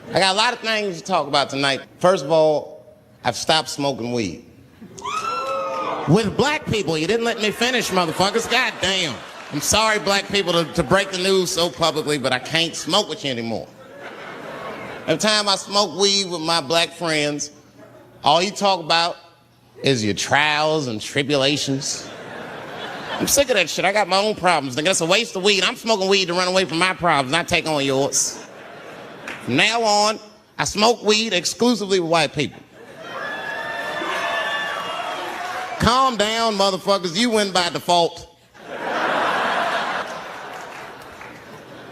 I got a lot of things to talk about tonight. First of all, I've stopped smoking weed. With black people, you didn't let me finish, motherfuckers. God damn. I'm sorry, black people, to break the news so publicly, but I can't smoke with you anymore. Every time I smoke weed with my black friends, all you talk about is your trials and tribulations. I'm sick of that shit. I got my own problems. Nigga, that's a waste of weed. I'm smoking weed to run away from my problems, not take on yours. From now on, I smoke weed exclusively with white people. Calm down, motherfuckers. You win by default.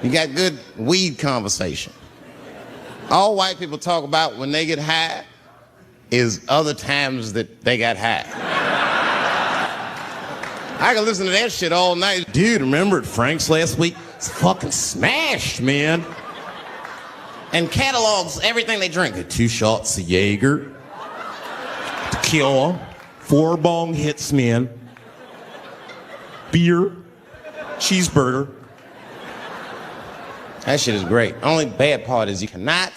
You got good weed conversation. All white people talk about when they get high is other times that they got high. I can listen to that shit all night. Dude, remember at Frank's last week? It's fucking smashed, man. And catalogs everything they drink. 2 shots of Jaeger, tequila, 4 bong hits, man, beer, cheeseburger. That shit is great. Only bad part is you cannot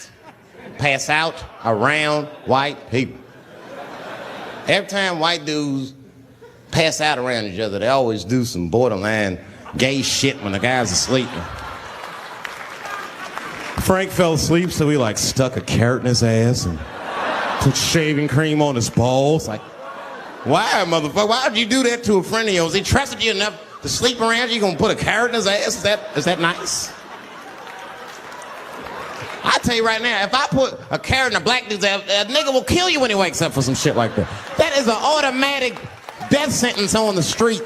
pass out around white people. Every time white dudes pass out around each other, they always do some borderline gay shit when the guy's asleep. Frank fell asleep, so we like stuck a carrot in his ass and put shaving cream on his balls. Like, why, motherfucker? Why would you do that to a friend of yours? He trusted you enough to sleep around you. You gonna put a carrot in his ass? Is that nice? I tell you right now, if I put a carrot in a black dude's ass, a nigga will kill you when he wakes up for some shit like that. That is an automatic death sentence on the street.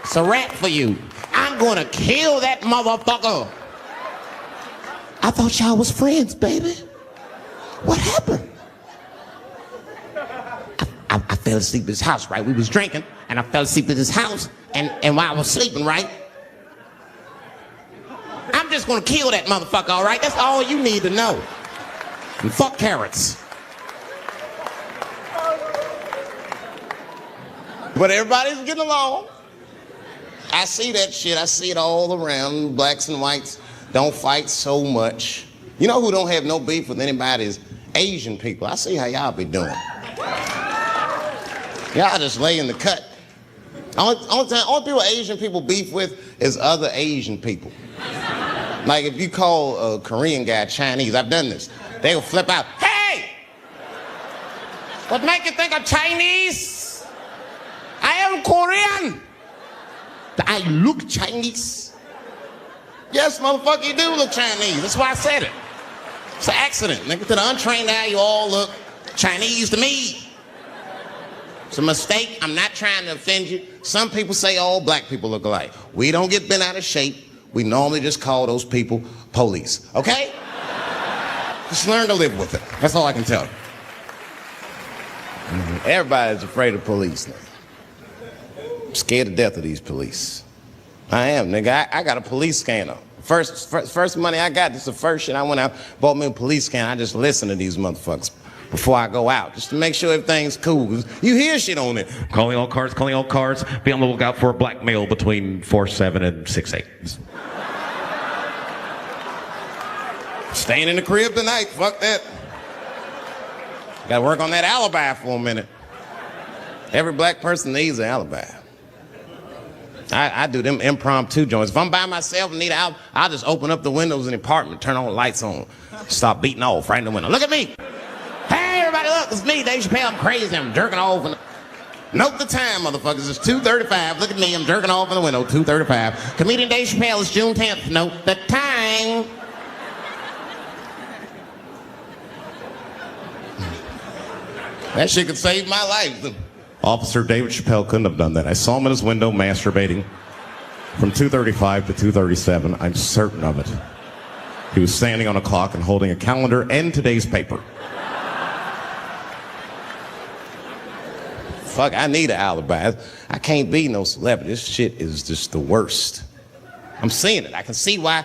It's a rap for you. I'm gonna kill that motherfucker. I thought y'all was friends, baby. What happened? I fell asleep at his house, right? We was drinking, and I fell asleep at his house, and while I was sleeping, right? I'm just gonna kill that motherfucker, all right? That's all you need to know. And fuck carrots. But everybody's getting along. I see that shit. I see it all around. Blacks and whites don't fight so much. You know who don't have no beef with anybody is Asian people. I see how y'all be doing. Y'all just lay in the cut. Only people Asian people beef with is other Asian people. Like if you call a Korean guy Chinese, I've done this. They will flip out. Hey! What make you think I'm Chinese? I am Korean. I look Chinese. Yes, motherfucker, you do look Chinese. That's why I said it. It's an accident. Nigga, to the untrained eye, you all look Chinese to me. It's a mistake. I'm not trying to offend you. Some people say all black people look alike. We don't get bent out of shape. We normally just call those people police, okay? Just learn to live with it. That's all I can tell you. Everybody's afraid of police now. I'm scared to death of these police. I am, nigga. I got a police scanner. First money I got, this is the first shit I went out, bought me a police scanner. I just listen to these motherfuckers before I go out, just to make sure everything's cool. You hear shit on it. Calling all cars. Be on the lookout for a black male between 4'7" and 6'8". Staying in the crib tonight, fuck that. Gotta work on that alibi for a minute. Every black person needs an alibi. I do them impromptu joints. If I'm by myself and need an alibi, I'll just open up the windows in the apartment, turn all the lights on, stop beating off right in the window. Look at me. Hey, everybody, look, it's me, Dave Chappelle. I'm crazy. I'm jerking off. Note the time, motherfuckers. It's 2:35. Look at me. I'm jerking off in the window. 2:35. Comedian Dave Chappelle. It's June 10th. Note the time. That shit could save my life. Officer David Chappelle couldn't have done that. I saw him in his window masturbating from 2:35 to 2:37. I'm certain of it. He was standing on a clock and holding a calendar and today's paper. Fuck, I need an alibi. I can't be no celebrity. This shit is just the worst. I'm seeing it. I see why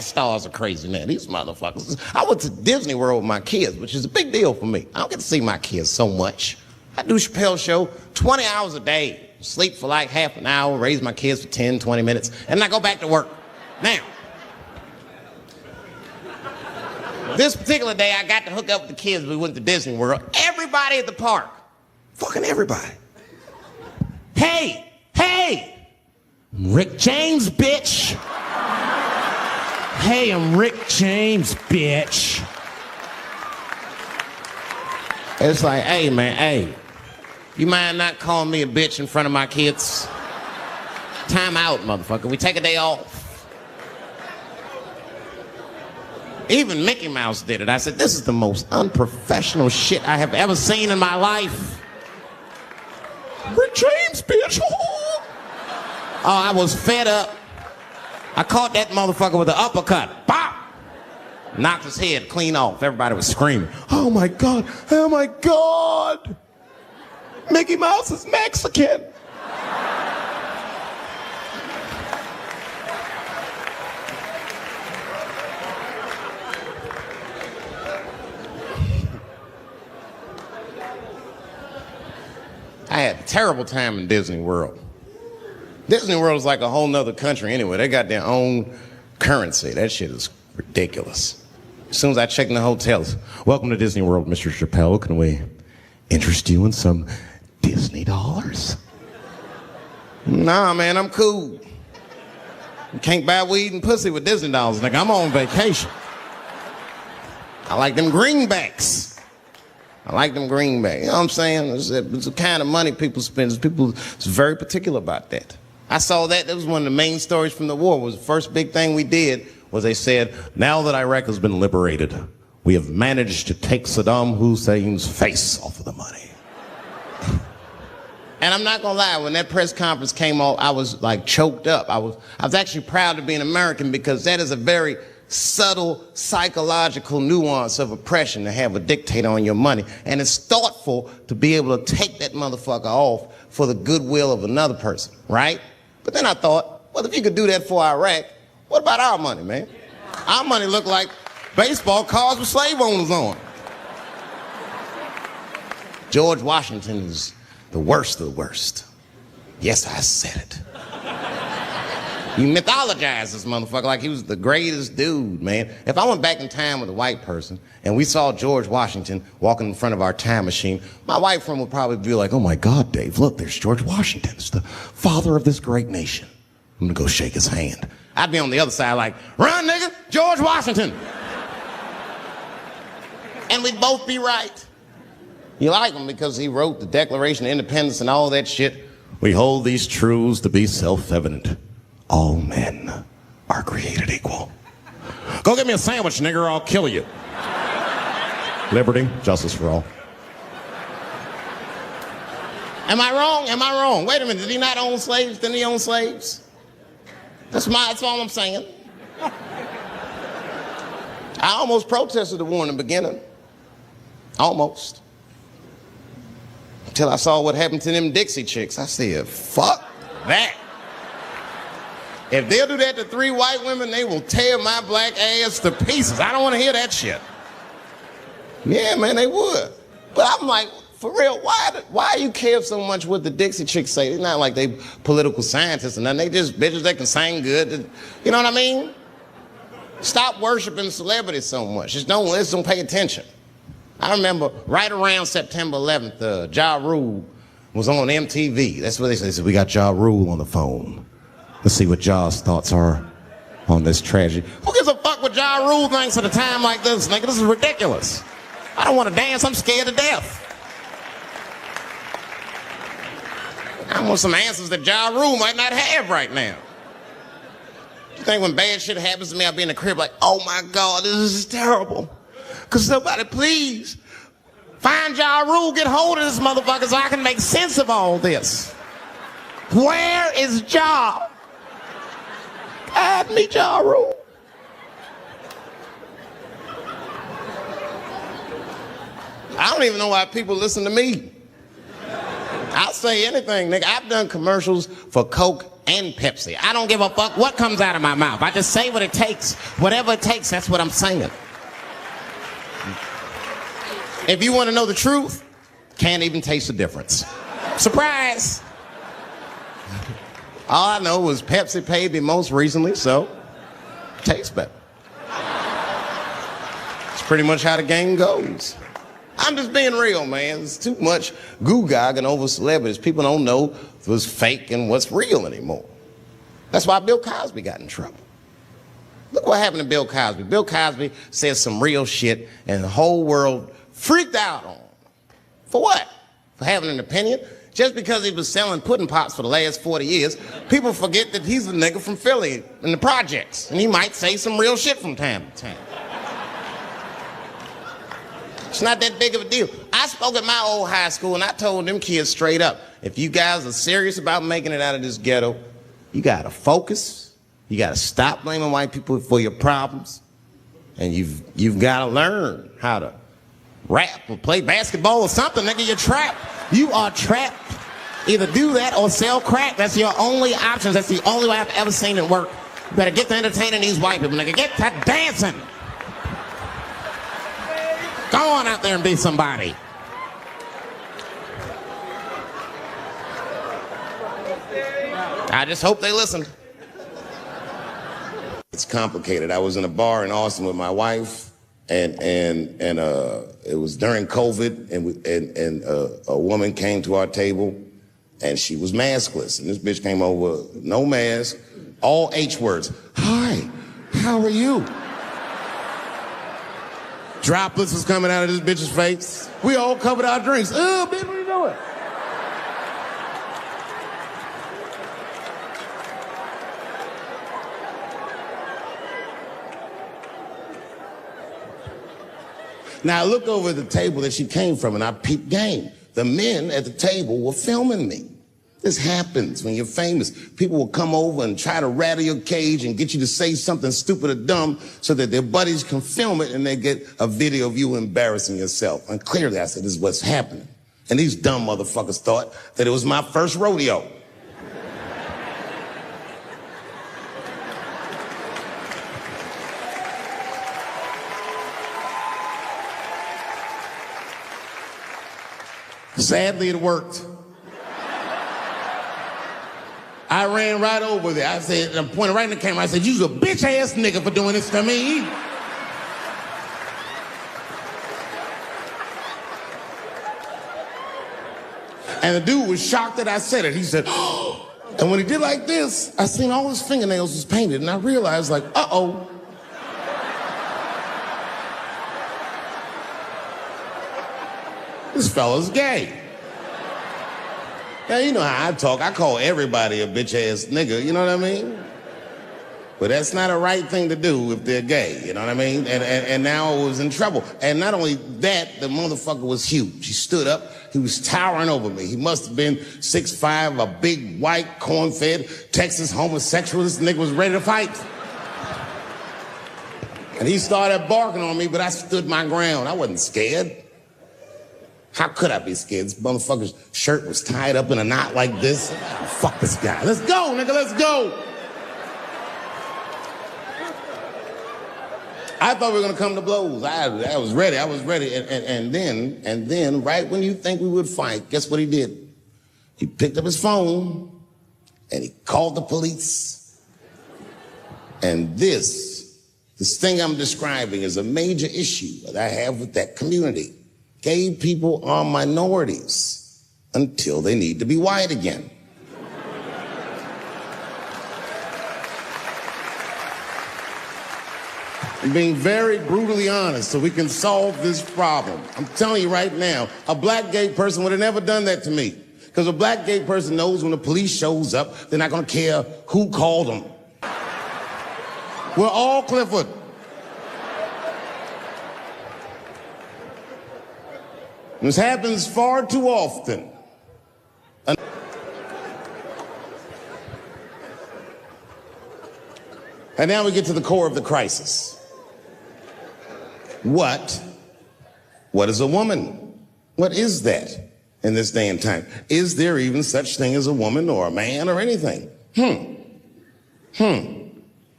stars are crazy, man. These motherfuckers. I went to Disney World with my kids, which is a big deal for me. I don't get to see my kids so much. I do Chappelle show 20 hours a day, sleep for like half an hour, raise my kids for 10, 20 minutes, and I go back to work. Now, This particular day, I got to hook up with the kids. We went to Disney World. Everybody at the park. Fucking everybody. Hey, Rick James, bitch. Hey, I'm Rick James, bitch. It's like, hey, man, hey. You mind not calling me a bitch in front of my kids? Time out, motherfucker. We take a day off. Even Mickey Mouse did it. I said, this is the most unprofessional shit I have ever seen in my life. Rick James, bitch. Oh, I was fed up. I caught that motherfucker with an uppercut. Bop! Knocked his head clean off. Everybody was screaming. Oh my God, oh my God. Mickey Mouse is Mexican. I had a terrible time in Disney World. Disney World is like a whole nother country anyway. They got their own currency. That shit is ridiculous. As soon as I check in the hotels, welcome to Disney World, Mr. Chappelle. Can we interest you in some Disney dollars? Nah, man, I'm cool. You can't buy weed and pussy with Disney dollars. Like, I'm on vacation. I like them greenbacks. You know what I'm saying? It's the kind of money people spend. People is very particular about that. I saw that. That was one of the main stories from the war. Was the first big thing we did was they said, now that Iraq has been liberated, we have managed to take Saddam Hussein's face off of the money. And I'm not gonna lie, when that press conference came off, I was like choked up. I was actually proud to be an American because that is a very subtle psychological nuance of oppression to have a dictator on your money. And it's thoughtful to be able to take that motherfucker off for the goodwill of another person, right? But then I thought, well, if you could do that for Iraq, what about our money, man? Our money looked like baseball cards with slave owners on. George Washington is the worst of the worst. Yes, I said it. You mythologize this motherfucker like he was the greatest dude, man. If I went back in time with a white person and we saw George Washington walking in front of our time machine, my white friend would probably be like, oh my God, Dave, look, there's George Washington. It's the father of this great nation. I'm gonna go shake his hand. I'd be on the other side like, run, nigga, George Washington. And we'd both be right. You like him because he wrote the Declaration of Independence and all that shit. We hold these truths to be self-evident. All men are created equal. Go get me a sandwich, nigger, or I'll kill you. Liberty, justice for all. Am I wrong? Am I wrong? Wait a minute, did he not own slaves? Didn't he own slaves? That's all I'm saying. I almost protested the war in the beginning. Almost. Until I saw what happened to them Dixie chicks. I said, fuck that. If they'll do that to 3 white women, they will tear my black ass to pieces. I don't want to hear that shit. Yeah, man, they would. But I'm like, for real, why you care so much what the Dixie chicks say? It's not like they political scientists or nothing. They just bitches that can sing good. You know what I mean? Stop worshiping celebrities so much. Just don't pay attention. I remember right around September 11th, Ja Rule was on MTV. That's what they said. They said, we got Ja Rule on the phone. Let's see what Ja's thoughts are on this tragedy. Who gives a fuck what Ja Rule thinks at a time like this, nigga? This is ridiculous. I don't want to dance. I'm scared to death. I want some answers that Ja Rule might not have right now. You think when bad shit happens to me, I'll be in the crib like, oh my God, this is terrible. Cause somebody please find Ja Rule, get hold of this motherfucker so I can make sense of all this. Where is Ja? Guide me, Ja Rule. I don't even know why people listen to me. I'll say anything, nigga. I've done commercials for Coke and Pepsi. I don't give a fuck what comes out of my mouth. I just say what it takes. Whatever it takes, that's what I'm saying. If you want to know the truth, can't even taste the difference. Surprise! All I know was Pepsi paid me most recently, so tastes better. It's pretty much how the game goes. I'm just being real, man. There's too much goo-gagging over celebrities. People don't know what's fake and what's real anymore. That's why Bill Cosby got in trouble. Look what happened to Bill Cosby. Bill Cosby said some real shit and the whole world freaked out on him. For what? For having an opinion? Just because he was selling pudding pops for the last 40 years, people forget that he's a nigga from Philly in the projects, and he might say some real shit from time to time. It's not that big of a deal. I spoke at my old high school and I told them kids straight up, if you guys are serious about making it out of this ghetto, you gotta focus, you gotta stop blaming white people for your problems, and you've gotta learn how to rap or play basketball or something, nigga, you're trapped. You are trapped. Either do that or sell crack. That's your only options. That's the only way I've ever seen it work. You better get to entertaining these white people, nigga. Get to dancing. Go on out there and be somebody. I just hope they listen. It's complicated. I was in a bar in Austin with my wife, and it was during COVID, and a woman came to our table, and she was maskless, and this bitch came over, no mask, all H words. Hi, how are you? Droplets was coming out of this bitch's face. We all covered our drinks. Oh, bitch, what are you doing? Now, I looked over at the table that she came from, and I peeped game. The men at the table were filming me. This happens when you're famous. People will come over and try to rattle your cage and get you to say something stupid or dumb so that their buddies can film it and they get a video of you embarrassing yourself. And clearly, I said, this is what's happening. And these dumb motherfuckers thought that it was my first rodeo. Sadly, it worked. I ran right over there. I said, I pointed right in the camera. I said, you's a bitch-ass nigga for doing this to me. And the dude was shocked that I said it. He said, oh. And when he did like this, I seen all his fingernails was painted, and I realized, like, uh-oh. This fella's gay. Now, you know how I talk. I call everybody a bitch-ass nigga, you know what I mean? But that's not a right thing to do if they're gay, you know what I mean? And now I was in trouble. And not only that, the motherfucker was huge. He stood up. He was towering over me. He must have been 6'5", a big, white, corn-fed, Texas homosexual. This nigga was ready to fight. And he started barking on me, but I stood my ground. I wasn't scared. How could I be scared? This motherfucker's shirt was tied up in a knot like this. Oh, fuck this guy. Let's go, nigga, let's go. I thought we were gonna come to blows. I was ready, And then, right when you think we would fight, guess what he did? He picked up his phone and he called the police. And this thing I'm describing is a major issue that I have with that community. Gay people are minorities until they need to be white again. I'm being very brutally honest so we can solve this problem. I'm telling you right now, a black gay person would have never done that to me. Because a black gay person knows when the police shows up, they're not gonna care who called them. We're all Clifford. This happens far too often. And now we get to the core of the crisis. What is a woman? What is that in this day and time? Is there even such thing as a woman or a man or anything?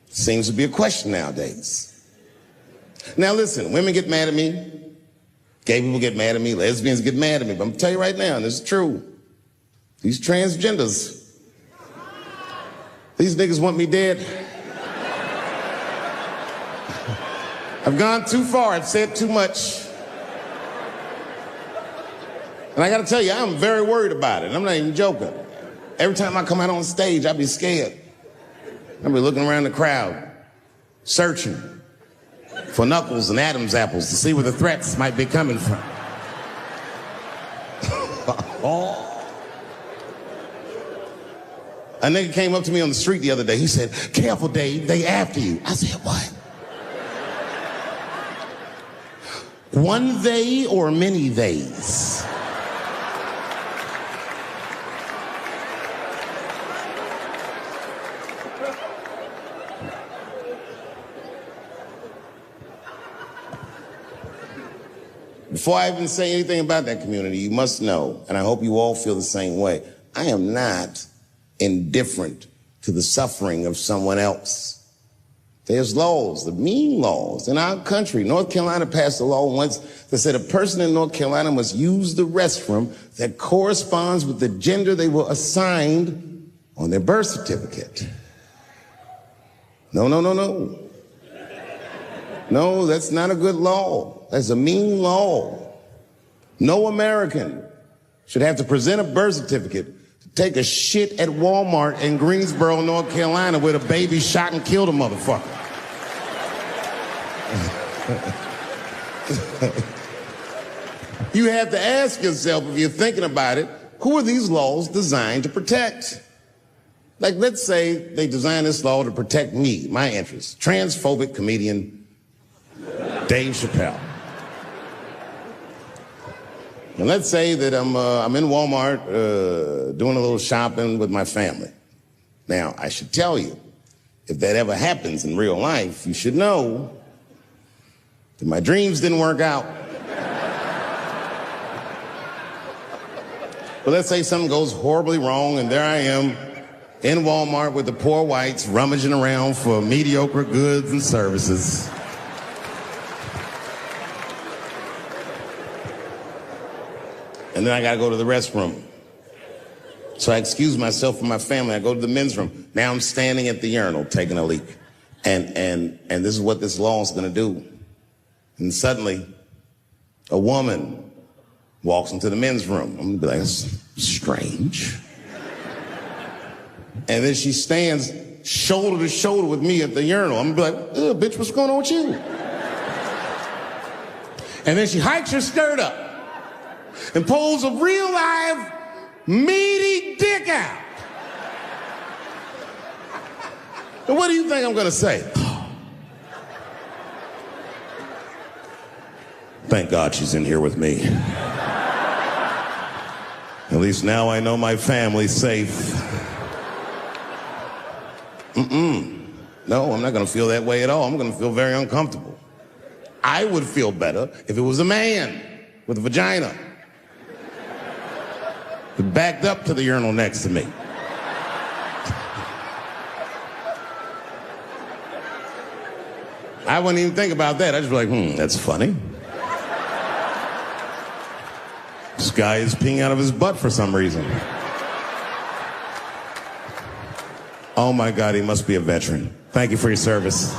Seems to be a question nowadays. Now listen, women get mad at me. Gay people get mad at me, lesbians get mad at me, but I'm gonna tell you right now, and this is true, these transgenders, these niggas want me dead. I've gone too far. I've said too much. And I gotta tell you, I'm very worried about it. I'm not even joking. Every time I come out on stage, I be scared. I be looking around the crowd, searching for knuckles and Adam's apples to see where the threats might be coming from. A nigga came up to me on the street the other day. He said, "Careful, Dave, they after you." I said, "What? One they or many theys?" Before I even say anything about that community, you must know, and I hope you all feel the same way, I am not indifferent to the suffering of someone else. There's laws, the mean laws. In our country, North Carolina passed a law once that said a person in North Carolina must use the restroom that corresponds with the gender they were assigned on their birth certificate. No. No, that's not a good law. That's a mean law. No American should have to present a birth certificate to take a shit at Walmart in Greensboro, North Carolina, where the baby shot and killed a motherfucker. You have to ask yourself, if you're thinking about it, who are these laws designed to protect? Like, let's say they designed this law to protect me, my interests. Transphobic comedian Dave Chappelle. And let's say that I'm in Walmart doing a little shopping with my family. Now, I should tell you, if that ever happens in real life, you should know that my dreams didn't work out. But let's say something goes horribly wrong, and there I am in Walmart with the poor whites rummaging around for mediocre goods and services. And then I gotta go to the restroom. So I excuse myself from my family. I go to the men's room. Now I'm standing at the urinal taking a leak. And this is what this law is gonna do. And suddenly, a woman walks into the men's room. I'm gonna be like, that's strange. And then she stands shoulder to shoulder with me at the urinal. I'm gonna be like, bitch, what's going on with you? And then she hikes her skirt up and pulls a real live meaty dick out. And what do you think I'm gonna say? Thank God she's in here with me. At least now I know my family's safe. No, I'm not gonna feel that way at all. I'm gonna feel very uncomfortable. I would feel better if it was a man with a vagina that backed up to the urinal next to me. I wouldn't even think about that. I'd just be like, that's funny. This guy is peeing out of his butt for some reason. Oh my God, he must be a veteran. Thank you for your service.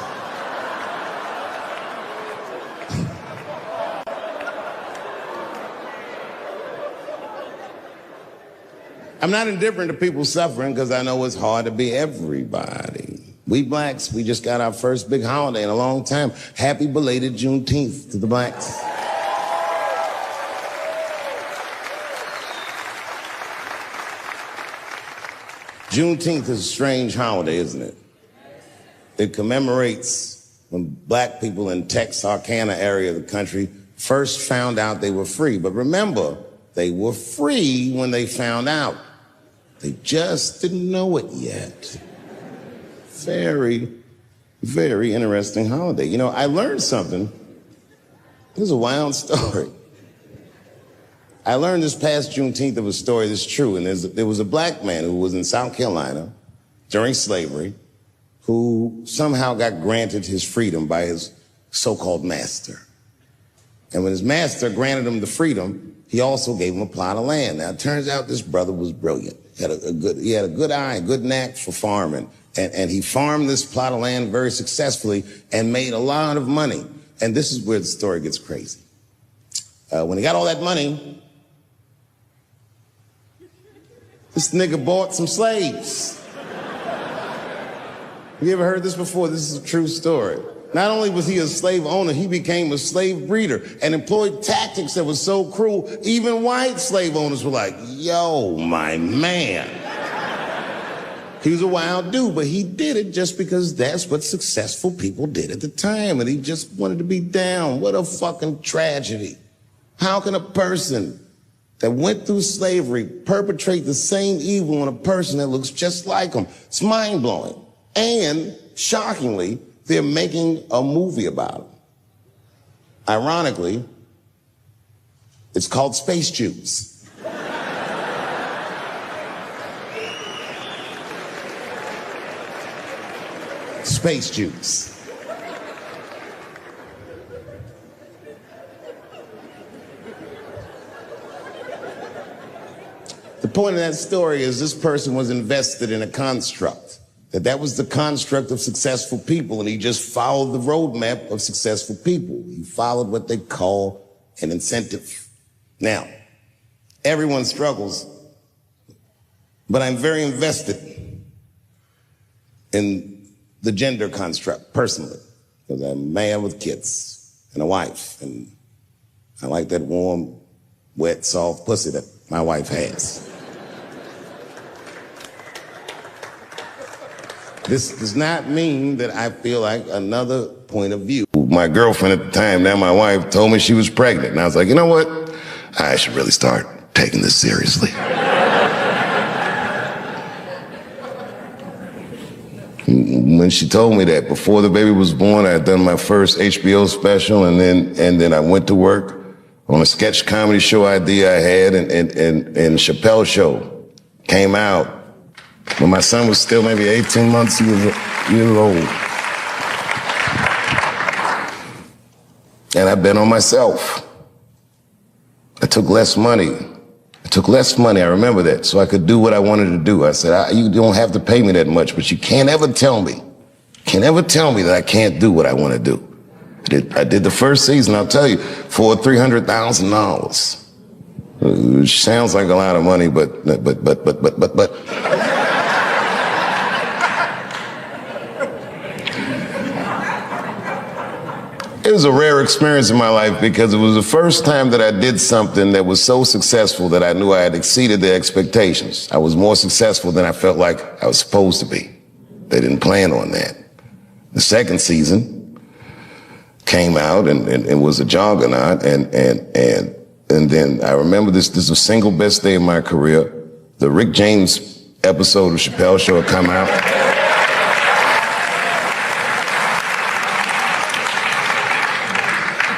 I'm not indifferent to people suffering because I know it's hard to be everybody. We blacks, we just got our first big holiday in a long time. Happy belated Juneteenth to the blacks. Juneteenth is a strange holiday, isn't it? It commemorates when black people in Texarkana area of the country first found out they were free. But remember, they were free when they found out. They just didn't know it yet. Very, very interesting holiday. You know, I learned something. This is a wild story. I learned this past Juneteenth of a story that's true, and there was a black man who was in South Carolina during slavery who somehow got granted his freedom by his so-called master. And when his master granted him the freedom, he also gave him a plot of land. Now, it turns out this brother was brilliant. He had a good eye, a good knack for farming. And he farmed this plot of land very successfully and made a lot of money. And this is where the story gets crazy. When he got all that money, this nigga bought some slaves. You ever heard this before? This is a true story. Not only was he a slave owner, he became a slave breeder and employed tactics that were so cruel, even white slave owners were like, yo, my man. He was a wild dude, but he did it just because that's what successful people did at the time, and he just wanted to be down. What a fucking tragedy. How can a person that went through slavery perpetrate the same evil on a person that looks just like him? It's mind-blowing. And, shockingly, they're making a movie about him. Ironically, it's called Space Juice. Space Juice. The point of that story is this person was invested in a construct. That was the construct of successful people, and he just followed the roadmap of successful people. He followed what they call an incentive. Now, everyone struggles, but I'm very invested in the gender construct, personally, because I'm a man with kids and a wife, and I like that warm, wet, soft pussy that my wife has. This does not mean that I feel like another point of view. My girlfriend at the time, now my wife, told me she was pregnant, and I was like, you know what? I should really start taking this seriously. When she told me that, before the baby was born, I had done my first HBO special, and then I went to work on a sketch comedy show idea I had, and Chappelle show came out when my son was still maybe 18 months years old. And I bet on myself. I took less money. I remember that, so I could do what I wanted to do. I said, you don't have to pay me that much, but you can't ever tell me that I can't do what I want to do. I did the first season, I'll tell you, for $300,000. Which sounds like a lot of money, but. It was a rare experience in my life because it was the first time that I did something that was so successful that I knew I had exceeded their expectations. I was more successful than I felt like I was supposed to be. They didn't plan on that. The second season came out and was a juggernaut, and then I remember this is the single best day of my career. The Rick James episode of Chappelle Show had come out.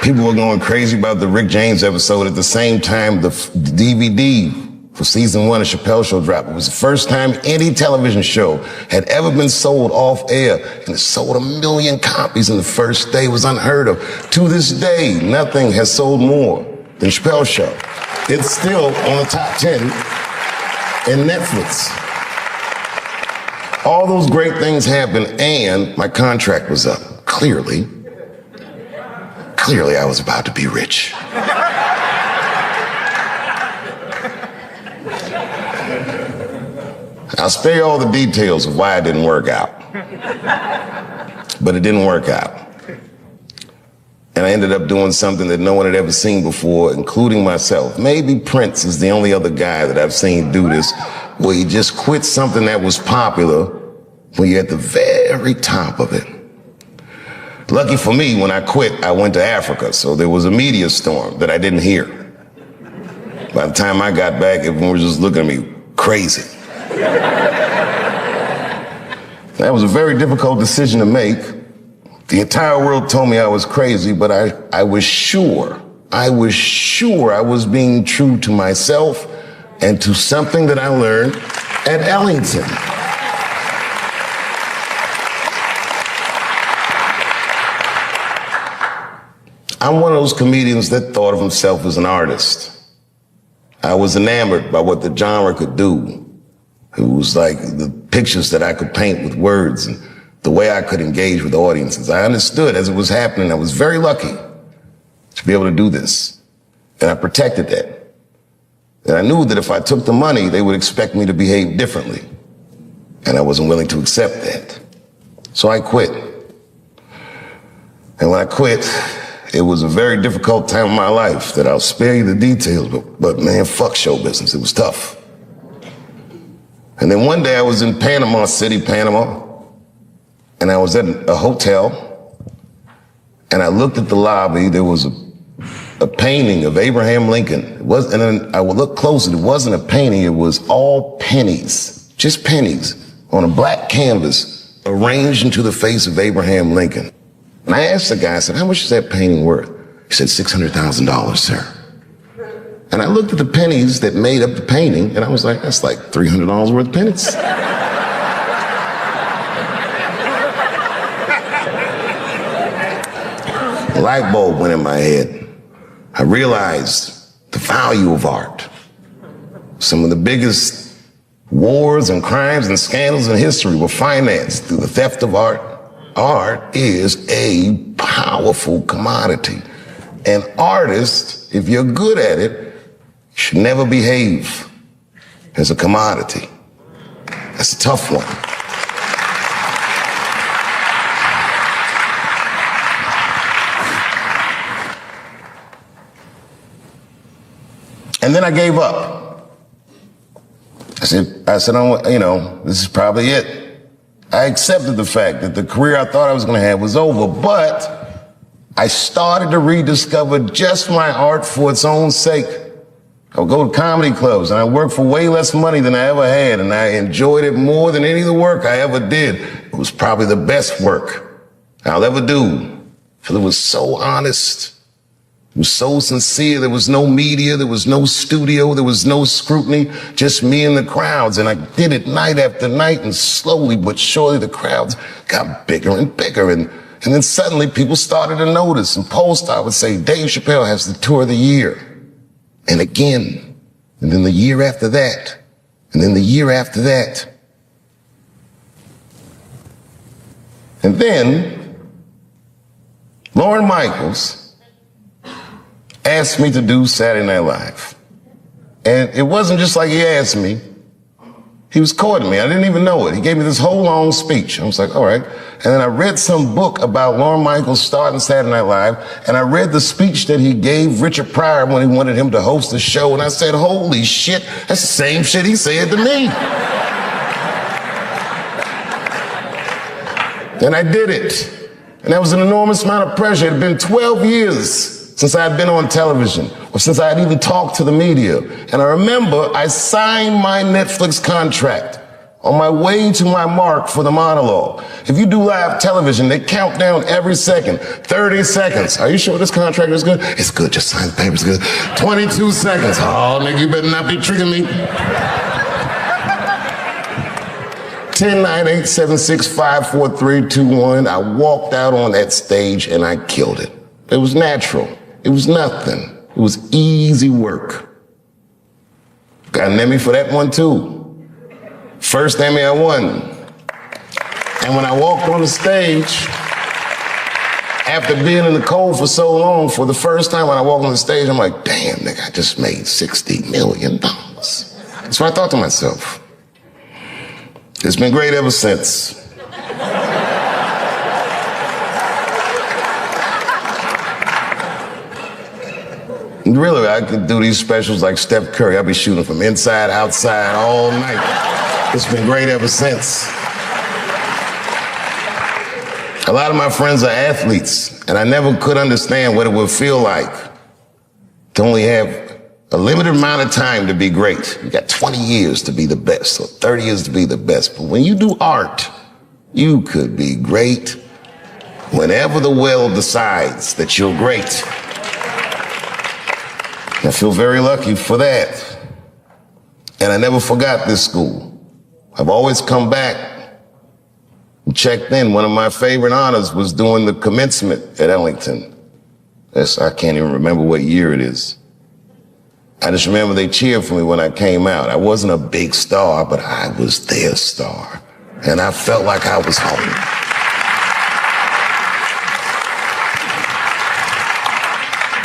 People were going crazy about the Rick James episode. At the same time, the DVD for season 1 of Chappelle Show dropped. It was the first time any television show had ever been sold off air, and it sold 1 million copies in the first day. It was unheard of. To this day, nothing has sold more than Chappelle Show. It's still on the top 10 in Netflix. All those great things happened, and my contract was up. Clearly, I was about to be rich. I'll spare you all the details of why it didn't work out. But it didn't work out. And I ended up doing something that no one had ever seen before, including myself. Maybe Prince is the only other guy that I've seen do this, where he just quit something that was popular when you're at the very top of it. Lucky for me, when I quit, I went to Africa, so there was a media storm that I didn't hear. By the time I got back, everyone was just looking at me crazy. That was a very difficult decision to make. The entire world told me I was crazy, but I was sure I was being true to myself and to something that I learned at Ellington. I'm one of those comedians that thought of himself as an artist. I was enamored by what the genre could do. It was like the pictures that I could paint with words and the way I could engage with audiences. I understood as it was happening. I was very lucky to be able to do this. And I protected that. And I knew that if I took the money, they would expect me to behave differently. And I wasn't willing to accept that. So I quit. And when I quit, it was a very difficult time in my life that I'll spare you the details, but man, fuck show business. It was tough. And then one day I was in Panama City, Panama, and I was at a hotel, and I looked at the lobby. There was a painting of Abraham Lincoln. And then I would look closer. It wasn't a painting. It was all pennies, just pennies on a black canvas arranged into the face of Abraham Lincoln. And I asked the guy, I said, how much is that painting worth? He said, $600,000, sir. And I looked at the pennies that made up the painting, and I was like, that's like $300 worth of pennies. A light bulb went in my head. I realized the value of art. Some of the biggest wars and crimes and scandals in history were financed through the theft of art. Art is a powerful commodity. And artists, if you're good at it, should never behave as a commodity. That's a tough one. And then I gave up. I said, this is probably it. I accepted the fact that the career I thought I was going to have was over, but I started to rediscover just my art for its own sake. I would go to comedy clubs, and I worked for way less money than I ever had, and I enjoyed it more than any of the work I ever did. It was probably the best work I'll ever do, because it was so honest. It was so sincere. There was no media. There was no studio. There was no scrutiny, just me and the crowds. And I did it night after night, and slowly but surely the crowds got bigger and bigger. And then suddenly people started to notice, and Polestar would say, Dave Chappelle has the tour of the year. And again, and then the year after that, and then the year after that. And then Lorne Michaels asked me to do Saturday Night Live. And it wasn't just like he asked me. He was courting me. I didn't even know it. He gave me this whole long speech. I was like, all right. And then I read some book about Lorne Michaels starting Saturday Night Live, and I read the speech that he gave Richard Pryor when he wanted him to host the show, and I said, holy shit, that's the same shit he said to me. And I did it. And that was an enormous amount of pressure. It had been 12 years since I had been on television, or since I had even talked to the media. And I remember I signed my Netflix contract on my way to my mark for the monologue. If you do live television, they count down every second. 30 seconds. Are you sure this contract is good? It's good, just sign the paper, it's good. 22 seconds. Oh, nigga, you better not be tricking me. 10, 9, 8, 7, 6, 5, 4, 3, 2, 1. I walked out on that stage and I killed it. It was natural. It was nothing. It was easy work. Got an Emmy for that one too. First Emmy I won. And when I walked on the stage, after being in the cold for so long, for the first time when I walked on the stage, I'm like, damn, nigga, I just made $60 million. That's what I thought to myself. It's been great ever since. Really, I could do these specials like Steph Curry. I'll be shooting from inside, outside, all night. It's been great ever since. A lot of my friends are athletes, and I never could understand what it would feel like to only have a limited amount of time to be great. You got 20 years to be the best, or 30 years to be the best. But when you do art, you could be great whenever the will decides that you're great. I feel very lucky for that. And I never forgot this school. I've always come back and checked in. One of my favorite honors was doing the commencement at Ellington. I can't even remember what year it is. I just remember they cheered for me when I came out. I wasn't a big star, but I was their star. And I felt like I was home.